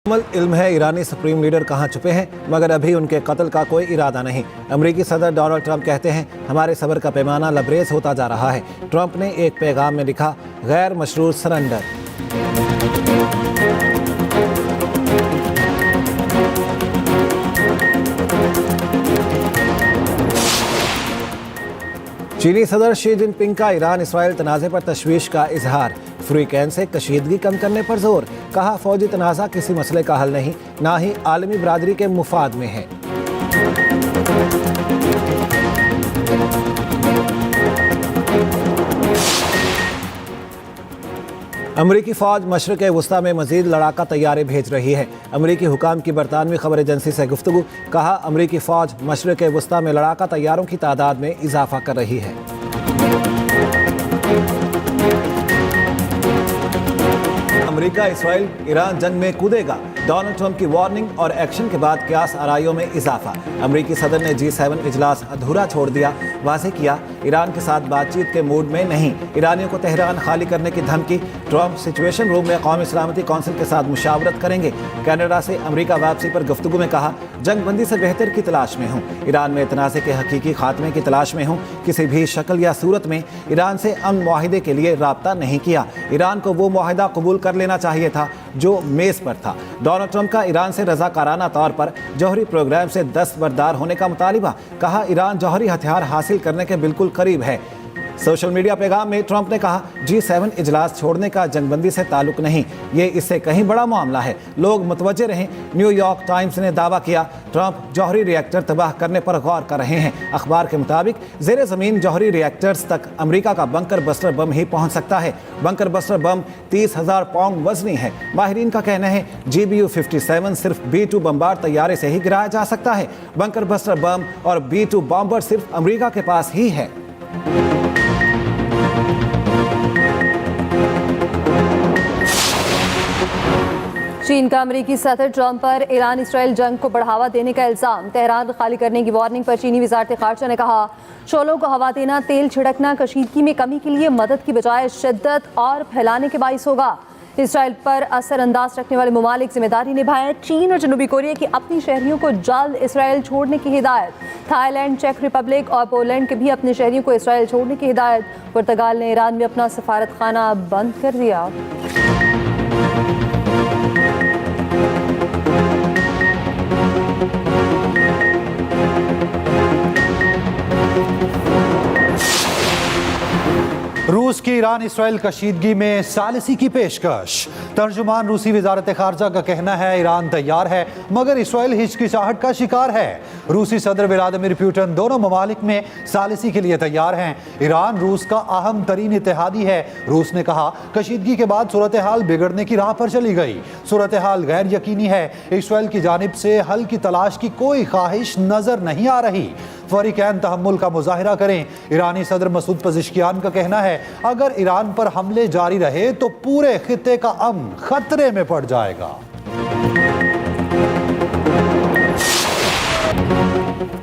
मुकम्मल इल्म है ईरानी सुप्रीम लीडर कहाँ छुपे हैं, मगर अभी उनके कत्ल का कोई इरादा नहीं। अमेरिकी सदर डोनाल्ड ट्रंप कहते हैं हमारे सब्र का पैमाना लबरेज होता जा रहा है। ट्रंप ने एक पैगाम में लिखा, गैर मशरूत सरेंडर। चीनी सदर शी जिनपिंग का ईरान इसराइल तनाज़े पर तशवीश का इजहार। फ्रीकैन से कशीदगी कम करने पर जोर, कहा फौजी तनाज़ा किसी मसले का हल नहीं, ना ही आलमी बरादरी के मुफाद में है। अमरीकी फ़ौज मशरक़ वस्ता में मज़ीद लड़ाका तैयारे भेज रही है। अमरीकी हुकाम की बरतानवी खबर एजेंसी से गुफ्तगू, कहा अमरीकी फ़ौज मशरक़ वस्ता में लड़ाका तैयारों की तादाद में इजाफा कर रही है। अमेरिका इसराइल ईरान जंग में कूदेगा, डोनाल्ड ट्रंप की वार्निंग और एक्शन के बाद क्यास आराइयों में इजाफा। अमेरिकी सदर ने G7 इजलास अधूरा छोड़ दिया, वाज़ेह किया ईरान के साथ बातचीत के मूड में नहीं। ईरानियों को तेहरान खाली करने की धमकी, ट्रंप सिचुएशन रूम में कौमी सलामती कौंसिल के साथ मुशावरत करेंगे। कनाडा से अमेरिका वापसी पर गुफ्तगू में कहा, जंगबंदी से बेहतर की तलाश में हूँ, ईरान में तनाज़े के हकीकी खात्मे की तलाश में हूँ, किसी भी शक्ल या सूरत में ईरान से अमन मुआहिदे के लिए राब्ता नहीं किया। ईरान को वो मुआहिदा कबूल कर लेना चाहिए था जो मेज़ पर था। डोनाल्ड ट्रंप का ईरान से रज़ाकाराना तौर पर जौहरी प्रोग्राम से दस्तबरदार होने का मुतालिबा, कहा ईरान जौहरी हथियार हासिल करने के बिल्कुल करीब है। सोशल मीडिया पैगाम में ट्रंप ने कहा, G7 इजलास छोड़ने का जंगबंदी से ताल्लुक नहीं, ये इससे कहीं बड़ा मामला है, लोग मुतवज्जे रहें। न्यूयॉर्क टाइम्स ने दावा किया, ट्रंप जौहरी रिएक्टर तबाह करने पर गौर कर रहे हैं। अखबार के मुताबिक जेर ज़मीन जौहरी रिएक्टर्स तक अमेरिका का बंकर बस्टर बम ही पहुंच सकता है। बंकर बस्टर बम 30,000 पाउंड वजनी है। माहिरीन का कहना है GBU-57 सिर्फ B-2 बम्बार तैयारे से ही गिराया जा सकता है। बंकर बस्टर बम और B-2 बॉम्बर सिर्फ अमेरिका के पास ही है। चीन का अमेरिकी सदर ट्रंप पर ईरान इसराइल जंग को बढ़ावा देने का इल्ज़ाम, तेहरान खाली करने की वार्निंग पर चीनी वज़ारत ख़ारजा ने कहा, शोलों को हवा देना, तेल छिड़कना कशीदगी में कमी के लिए मदद की बजाय शिद्दत और फैलाने के बाइस होगा। इसराइल पर असरअंदाज रखने वाले ममालिक जिम्मेदारी निभाएं। चीन और जनूबी कोरिया की अपनी शहरियों को जल्द इसराइल छोड़ने की हिदायत। थाईलैंड, चेक रिपब्लिक और पोलैंड के भी अपने शहरियों को इसराइल छोड़ने की हिदायत। पुर्तगाल ने ईरान में अपना सफारत खाना बंद कर दिया। रूस की ईरान इसराइल कशीदगी में सालिसी की पेशकश। तर्जुमान रूसी वजारत खारजा का कहना है ईरान तैयार है मगर इसराइल हिचकिचाहट का शिकार है। रूसी सदर व्लादिमीर पुतिन दोनों ममालिक में सालिसी के लिए तैयार हैं। ईरान रूस का अहम तरीन इत्तेहादी है। रूस ने कहा, कशीदगी के बाद सूरत हाल बिगड़ने की राह पर चली गई, सूरत हाल गैर यकीनी है, इसराइल की जानिब से हल की तलाश की कोई ख्वाहिश नजर नहीं आ रही। फरीकैन तहम्मुल का मुजाहिरा करें। ईरानी सदर मसूद पज़ेश्कियान का कहना है, अगर ईरान पर हमले जारी रहे तो पूरे खित्ते का अमन खतरे में पड़ जाएगा।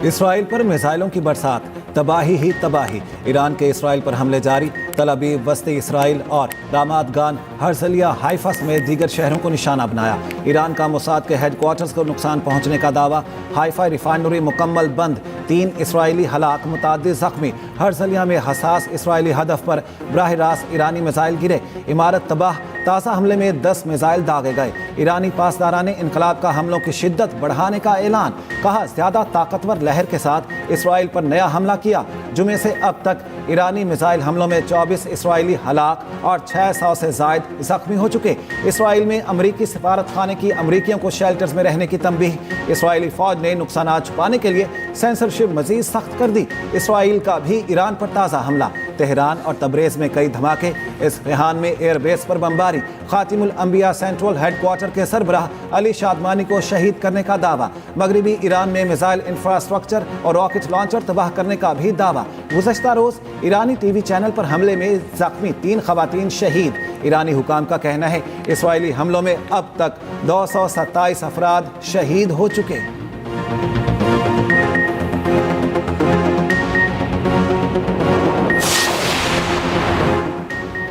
इसराइल पर मिसाइलों की बरसात, तबाही ही तबाही। ईरान के इसराइल पर हमले जारी। तल अबीब, वस्ती इसराइल और रामात गान, हर्जलिया, हाइफा समेत दीगर शहरों को निशाना बनाया। ईरान का मोसाद के हेडक्वार्टर्स को नुकसान पहुंचने का दावा। हाइफा रिफाइनरी मुकम्मल बंद, 3 इसराइली हलाक, मुताद्दिद ज़ख्मी। हर्जलिया में हसास इसराइली हदफ पर बराह रास्त ईरानी मिसाइल गिरे, इमारत तबाह। ताज़ा हमले में 10 मिसाइल दागे गए। ईरानी पासदारान ने इनकलाब का हमलों की शिद्दत बढ़ाने का ऐलान, कहा ज़्यादा ताकतवर लहर के साथ इसराइल पर नया हमला किया। जुमे से अब तक ईरानी मिसाइल हमलों में 24 इसराइली हलाक और 600 से ज़ायद ज़ख्मी हो चुके। इसराइल में अमरीकी सफारत खाने की अमरीकियों को शेल्टर्स में रहने की तंबीह। इसराइली फ़ौज ने नुकसान छुपाने के लिए सेंसरशिप मज़ीद सख्त कर दी। इसराइल का भी ईरान पर ताज़ा हमला। तेहरान और तबरेज़ में कई धमाके। इस्फहान में एयरबेस पर बमबारी। खातिमुल अंबिया सेंट्रल हेडक्वार्टर के सरबराह अली शादमानी को शहीद करने का दावा। मगरबी ईरान में मिसाइल इंफ्रास्ट्रक्चर और रॉकेट लॉन्चर तबाह करने का भी दावा। गुज़श्ता रोज़ ईरानी टीवी चैनल पर हमले में ज़ख्मी 3 ख़वातीन शहीद। ईरानी हुकाम का कहना है इसराइली हमलों में अब तक 227 अफराद शहीद हो चुके।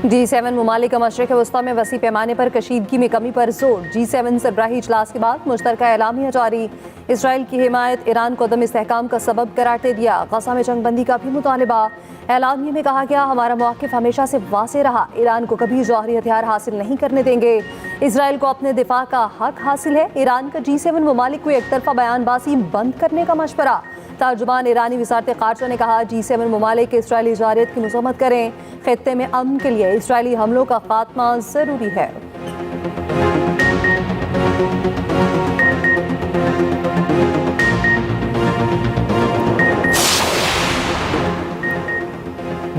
G7 ममालिक मशरिक़ वस्ता में वसी पैमाने पर कशीदगी में कमी पर जोर। G7 सरबराही इजलास के बाद मुश्तरका एलामिया जारी। इसराइल की हिमायत ईरान को अदम इस्तेहकाम का सबब करार दे दिया। गज़ा में जंगबंदी का भी मुतालबा। एलामिया में कहा गया, हमारा मौक़िफ़ हमेशा से वाज़ेह रहा, ईरान को कभी जौहरी हथियार हासिल नहीं करने देंगे। इसराइल को अपने दिफा का हक हासिल है। ईरान का G7 ममालिक को एक तरफा बयानबाजी बंद करने का मशवरा। तर्जुमान ईरानी वज़ारत ख़ारजा ने कहा, G7 ममालिक इसराइली जारियत की मज़म्मत करें। ख़ित्ते में अमन के लिए इसराइली हमलों का खात्मा ज़रूरी है।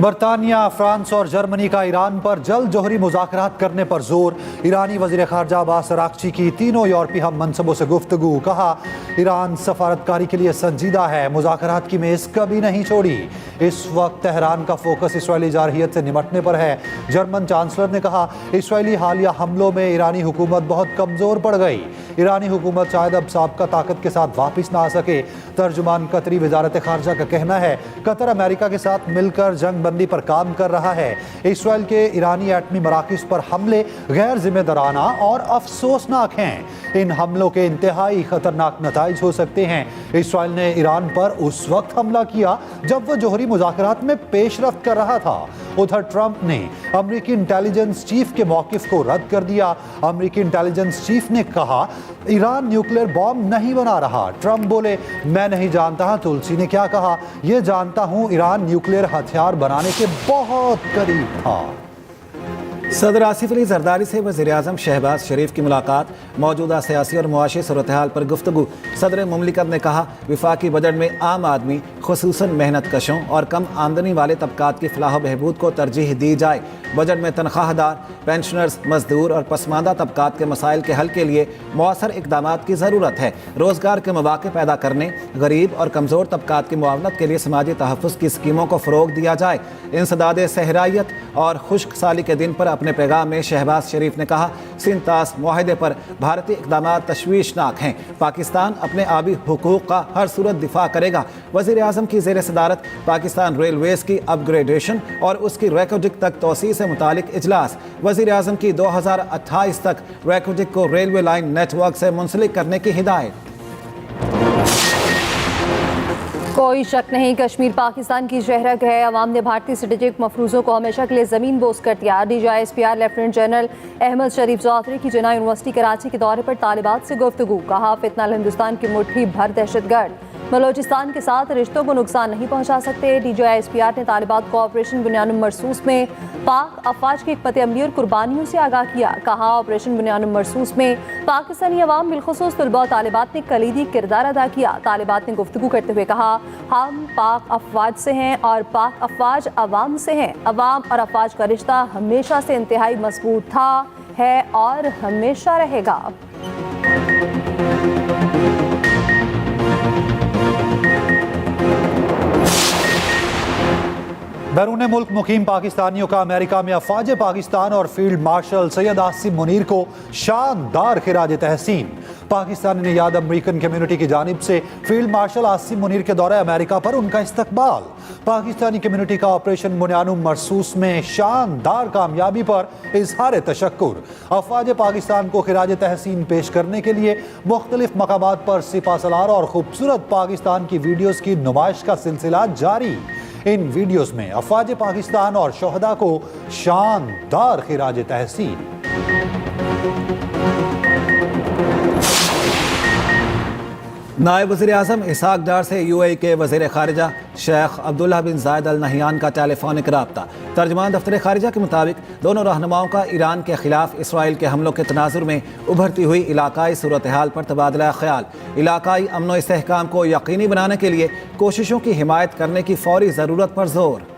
बरतानिया, फ्रांस और जर्मनी का ईरान पर जल्द जोहरी मुज़ाकरात करने पर जोर। ईरानी वज़ीर ख़ारजा अब्बास अराग़ची की तीनों यूरोपी हम मनसबों से गुफ्तगू। कहा, ईरान सफारतकारी के लिए संजीदा है, मुज़ाकरात की मेज़ कभी नहीं छोड़ी। इस वक्त तेहरान का फोकस इसराइली जारहियत से निमटने पर है। जर्मन चांसलर ने कहा, इसराइली हालिया हमलों में ईरानी हुकूमत बहुत कमज़ोर पड़ गई। ईरानी हुकूमत शायद अब साबका ताकत के साथ वापस ना आ सके। तर्जुमान कतरी वज़ारत ख़ारजा का कहना है, कतर अमेरिका के साथ मिलकर जंग बंदी पर काम कर रहा है। इसराइल के ईरानी एटमी मराकिज़ पर हमले गैर जिम्मेदाराना और अफसोसनाक हैं। इन हमलों के इंतहाई खतरनाक नताइज हो सकते हैं। इसराइल ने ईरान पर उस वक्त हमला किया जब वह जोहरी मुज़ाकरात में पेशरफ्त कर रहा था। उधर ट्रंप ने अमेरिकी इंटेलिजेंस चीफ के मौक़िफ़ को रद्द कर दिया। अमेरिकी इंटेलिजेंस चीफ ने कहा, ईरान न्यूक्लियर बॉम्ब नहीं बना रहा। ट्रंप बोले, मैं नहीं जानता तुलसी ने क्या कहा, यह जानता हूं ईरान न्यूक्लियर हथियार बनाने के बहुत करीब था। सदर आसिफ अली जरदारी से वज़ीर-ए-आज़म शहबाज शरीफ की मुलाकात। मौजूदा सियासी और मुआशी सूरत हाल पर गुफ्तगू। सदर मुमलिकत ने कहा, विफाकी बजट में आम आदमी खुसूसन मेहनत कशों और कम आमदनी वाले तबकात की फलाह बहबूद को तरजीह दी जाए। बजट में तनख्वाहदार, पेंशनर्स, मजदूर और पसमानदा तबकात के मसाइल के हल के लिए मौसर इकदाम की ज़रूरत है। रोज़गार के मौक़े पैदा करने, गरीब और कमज़ोर तबकात की मुआवनत के लिए समाजी तहफ़्फ़ुज़ की स्कीमों को फ़रोग़ दिया जाए। इंसदाद सहराइयत और खुश्क साली के दिन पर अपने पैगाम में शहबाज शरीफ ने कहा, सिंतास मुआहदे पर भारतीय इक़दाम तशवीशनाक हैं। पाकिस्तान अपने आबी हुकूक़ का हर सूरत दिफा करेगा। वज़ीर-ए-आज़म की ज़ेर सदारत पाकिस्तान रेलवेज़ की अपग्रेडेशन और उसकी रैकोडिक तक तोसी से मुतालिक इजलास। वज़ीर-ए-आज़म की 2028 तक रैकोडिक को रेलवे लाइन नेटवर्क से मुंसलिक करने की हिदायत। कोई शक नहीं, कश्मीर पाकिस्तान की शहरक है। अवाम ने भारतीय स्ट्रेटेजिक मफरूज़ों को हमेशा के लिए ज़मीन बोस कर दिया। DGISPR लेफ्टिनेंट जनरल अहमद शरीफ चौधरी की जिन्ना यूनिवर्सिटी कराची के दौरे पर तालिबात से गुफ्तगू। कहा, फितना हिंदुस्तान की मुट्ठी भर दहशतगर्द बलोचिस्तान के साथ रिश्तों को नुकसान नहीं पहुंचा सकते। DGISPR ने तालिबात को ऑपरेशन बुनियानुम मरसूस में पाक अफवाज की हिकमत अमली और कुर्बानियों से आगाह किया। कहा, ऑपरेशन बुनियानुम मरसूस में पाकिस्तानी अवाम बिलखुसूस तलबा और तालिबात ने कलीदी किरदार अदा किया। तालिबात ने गुफ्तगू करते हुए कहा, हम पाक अफवाज से हैं और पाक अफवाज अवाम से हैं। अवाम और अफवाज का रिश्ता हमेशा से इंतहाई मजबूत था, है और हमेशा रहेगा। बैरून मुल्क मुकीम पाकिस्तानियों का अमेरिका में अफवाज पाकिस्तान और फील्ड मार्शल सैयद आसिम मुनीर को शानदार खिराज तहसीन। पाकिस्तानी ने याद अमेरिकन कम्युनिटी की जानिब से फील्ड मार्शल आसिम मुनीर के दौरे अमेरिका पर उनका इस्तकबाल। पाकिस्तानी कम्युनिटी का ऑपरेशन बुनियानुम मरसूस में शानदार कामयाबी पर इजहार तशक्कुर। अफवाज पाकिस्तान को खिराज तहसीन पेश करने के लिए मुख्तलिफ मकामात पर सिपा सलार और खूबसूरत पाकिस्तान की वीडियोज़ की नुमाइश का सिलसिला जारी। इन वीडियोस में अफवाज पाकिस्तान और शोहदा को शानदार खिराज तहसीन। नायब वज़ीर-ए-आज़म इसहाक डार से UAE के वज़ीर ख़ारिजा शेख अब्दुल्ला बिन ज़ायद अल नहयान का टेलीफोनिक रब्ता। तर्जुमान दफ्तर ख़ारिजा के मुताबिक दोनों रहनुमाओं का ईरान के खिलाफ इसराइल के हमलों के तनाजुर में उभरती हुई इलाकाई सूरत हाल पर तबादला ख्याल। इलाकाई अमन व इस्तेहकाम को यकीनी बनाने के लिए कोशिशों की हिमायत करने की फ़ौरी ज़रूरत पर जोर।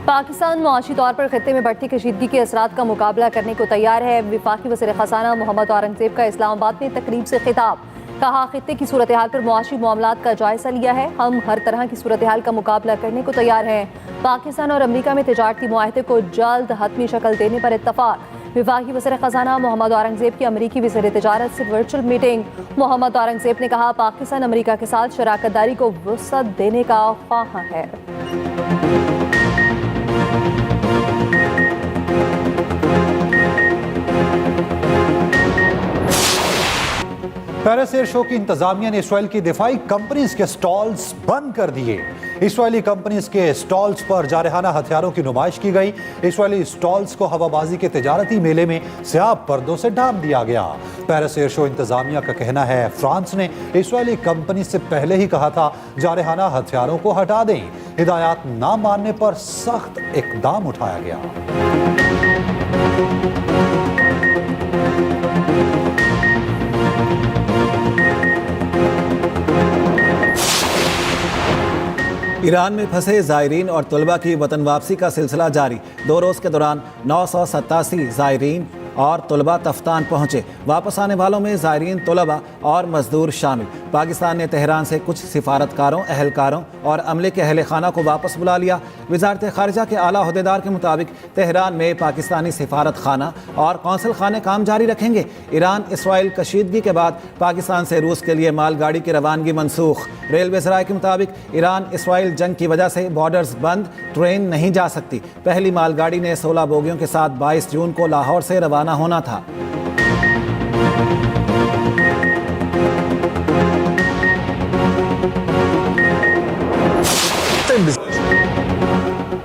पाकिस्तान मुआशी तौर पर खित्ते में बढ़ती कशीदगी के असरात का मुकाबला करने को तैयार है। वफाकी वज़ीर ख़ज़ाना मोहम्मद औरंगज़ेब का इस्लामाबाद में तकरीब से खिताब। कहा, खित्ते की सूरत हाल पर मुआशी मामलात का जायज़ा लिया है। हम हर तरह की सूरत हाल का मुकाबला करने को तैयार हैं। पाकिस्तान और अमरीका में तिजारती मुआहदे को जल्द हतमी शक्ल देने पर इत्तफाक। विफाकी वज़ीर ख़ज़ाना मोहम्मद औरंगज़ेब की अमरीकी वज़ीर तिजारत से वर्चुअल मीटिंग। मोहम्मद औरंगज़ेब ने कहा, पाकिस्तान अमरीका के साथ शराकत दारी को वुसअत देने का ख्वाह है। पेरिस एयर शो की इंतजामिया ने इसराइल की दिफाई कंपनीज के स्टॉल्स बंद कर दिए। इसराइली कंपनीज के स्टॉल्स पर जारहाना हथियारों की नुमाइश की गई। इसराइली स्टॉल्स को हवाबाजी के तिजारती मेले में स्याह पर्दों से ढांप दिया गया। पेरिस एयर शो इंतजामिया का कहना है, फ्रांस ने इसराइली कंपनी से पहले ही कहा था जारहाना हथियारों को हटा दें। हिदायत ना मानने पर सख्त इकदाम उठाया गया। ईरान में फंसे ज़ायरीन और तलबा की वतन वापसी का सिलसिला जारी। 2 रोज़ के दौरान 987 ज़ायरीन और तलबा तफ्तान पहुंचे। वापस आने वालों में ज़ायरीन, तलबा और मजदूर शामिल। पाकिस्तान ने तेहरान से कुछ सिफारतकारों, अहलकारों और अमले के अहल खाना को वापस बुला लिया। वजारत खारजा के आला अहदेदार के मुताबिक तेहरान में पाकिस्तानी सिफारत खाना और कौंसल खाने काम जारी रखेंगे। ईरान इसराइल कशीदगी के बाद पाकिस्तान से रूस के लिए मालगाड़ी की रवानगी मनसूख। रेलवे ज़राए के मुताबिक ईरान इसराइल जंग की वजह से बॉर्डर्स बंद, ट्रेन नहीं जा सकती। पहली मालगाड़ी ने 16 बोगियों के साथ 22 जून को लाहौर से रवाना होना था।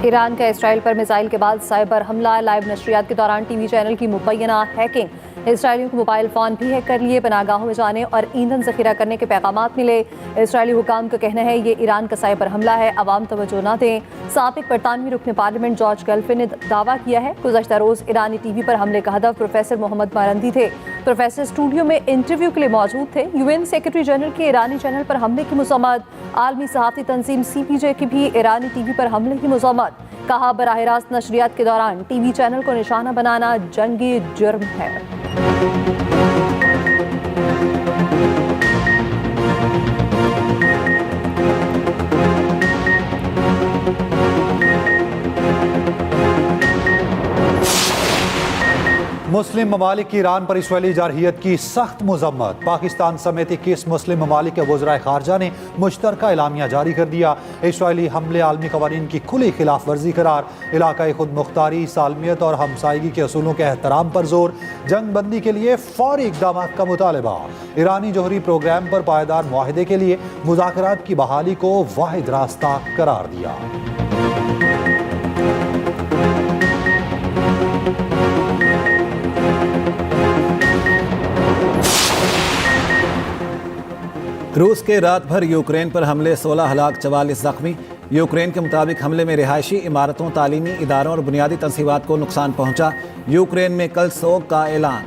ईरान का इसराइल पर मिसाइल के बाद साइबर हमला। लाइव नशरियात के दौरान टीवी चैनल की मुबैना हैकिंग। इसराइलियों को मोबाइल फ़ोन भी हैक कर लिए। पनाहगाहों में जाने और ईंधन ज़ख़ीरा करने के पैगामात मिले। इसराइली हुकाम का कहना है ये ईरान का साइबर हमला है, अवाम तवज्जो न दें। साबिक़ बरतानवी रुकन पार्लियामेंट जॉर्ज गल्फे ने दावा किया है गुज़श्ता रोज़ ईरानी टीवी पर हमले का हदफ प्रोफेसर मोहम्मद मारंदी थे। प्रोफेसर स्टूडियो में इंटरव्यू के लिए मौजूद थे। UN सेक्रेटरी जनरल के ईरानी चैनल पर हमले की मज़म्मत। आलमी सहाफ़ती तंजीम CPJ की भी ईरानी टीवी पर हमले की मज़म्मत। कहा, बराह रास्त नशरियात के दौरान टीवी चैनल को निशाना बनाना जंगी जुर्म है। मुस्लिम ममालिक की ईरान पर इसराइली जारहियत की सख्त मजम्मत। पाकिस्तान समेत 21 मुस्लिम ममालिक के वज़राए खारजा ने मुश्तरका एलामिया जारी कर दिया। इसराइली हमले आलमी क़वानीन की खुली खिलाफ वर्जी करार। इलाकाई खुद मुख्तारी, सालमियत और हमसायगी के असूलों के एहतराम पर जोर। जंग बंदी के लिए फौरी इक़दाम का मुतालबा। ईरानी जोहरी प्रोग्राम पर पायदार मुआहदे के लिए मुज़ाकरात की बहाली को वाहिद रास्ता करार दिया। रूस के रात भर यूक्रेन पर हमले, 16 हलाक, 44 जख्मी। यूक्रेन के मुताबिक हमले में रिहायशी इमारतों, तालीमी इदारों और बुनियादी तंसीबात को नुकसान पहुंचा। यूक्रेन में कल सोग का ऐलान।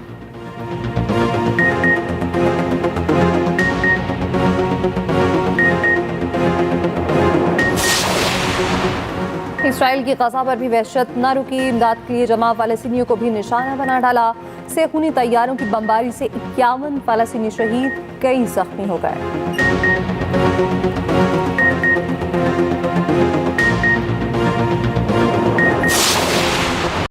इसराइल की गजा पर भी वहशत न रुकी। इमदाद के लिए जमा फ़लस्तीनियों को भी निशाना बना डाला। सेखूनी तैयारों की बमबारी से 51 फ़लस्तीनी शहीद, कई जख्मी हो गए।